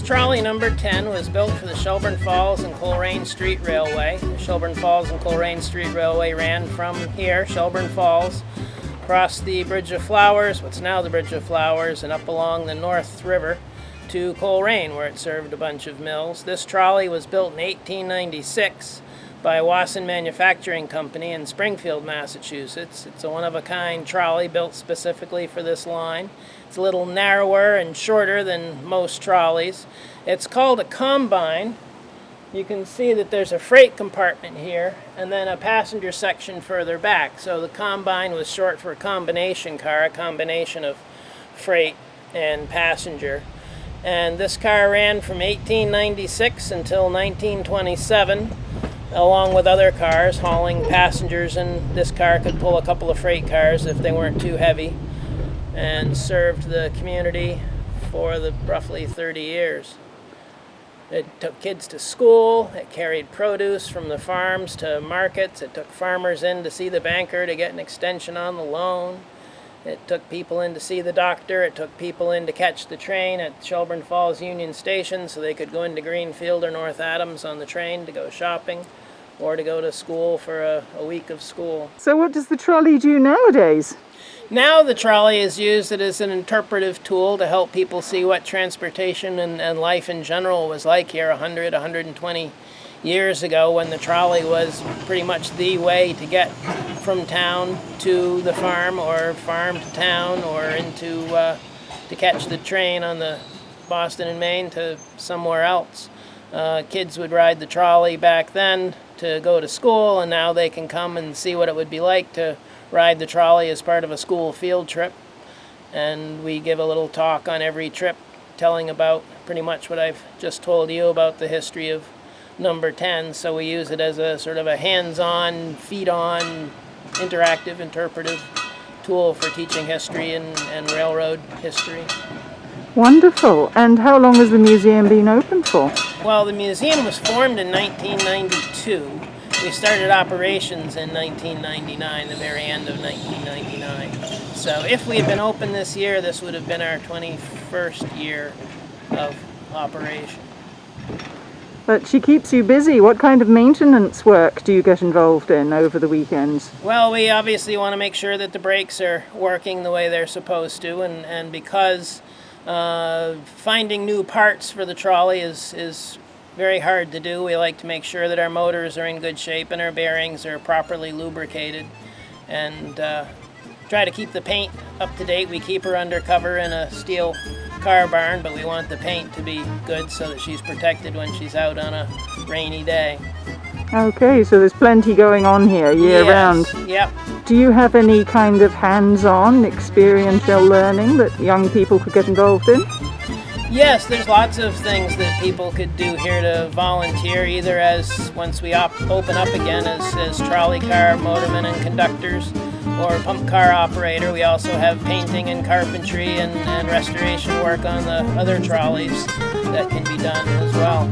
trolley number 10 was built for the Shelburne Falls and Coleraine Street Railway. The Shelburne Falls and Coleraine Street Railway ran from here, Shelburne Falls, across the Bridge of Flowers, what's now the Bridge of Flowers, and up along the North River to Coleraine, where it served a bunch of mills. This trolley was built in 1896 by Wasson Manufacturing Company in Springfield, Massachusetts. It's a one-of-a-kind trolley built specifically for this line. It's a little narrower and shorter than most trolleys. It's called a combine. You can see that there's a freight compartment here and then a passenger section further back. So the combine was short for a combination car, a combination of freight and passenger. And this car ran from 1896 until 1927, along with other cars hauling passengers, and this car could pull a couple of freight cars if they weren't too heavy, and served the community for roughly 30 years. It took kids to school, it carried produce from the farms to markets, it took farmers in to see the banker to get an extension on the loan, it took people in to see the doctor, it took people in to catch the train at Shelburne Falls Union Station so they could go into Greenfield or North Adams on the train to go shopping or to go to school for a week of school. So what does the trolley do nowadays? Now the trolley is used as an interpretive tool to help people see what transportation and life in general was like here 120 years ago, when the trolley was pretty much the way to get from town to the farm, or farm to town, or into to catch the train on the Boston and Maine to somewhere else. Kids would ride the trolley back then to go to school, and now they can come and see what it would be like to ride the trolley as part of a school field trip. And we give a little talk on every trip telling about pretty much what I've just told you about the history of number 10. So we use it as a sort of a hands-on, feet-on, interactive, interpretive tool for teaching history and railroad history. Wonderful. And how long has the museum been open for? Well, the museum was formed in 1992. We started operations in 1999, the very end of 1999. So if we had been open this year, this would have been our 21st year of operation. But she keeps you busy. What kind of maintenance work do you get involved in over the weekends? Well, we obviously want to make sure that the brakes are working the way they're supposed to, and because finding new parts for the trolley is very hard to do. We like to make sure that our motors are in good shape and our bearings are properly lubricated, and try to keep the paint up to date. We keep her undercover in a steel car barn, but we want the paint to be good so that she's protected when she's out on a rainy day. Okay, so there's plenty going on here year round. Yep. Do you have any kind of hands-on experiential learning that young people could get involved in? Yes, there's lots of things that people could do here to volunteer, either as, once we open up again, as trolley car motormen and conductors, or pump car operator. We also have painting and carpentry and restoration work on the other trolleys that can be done as well.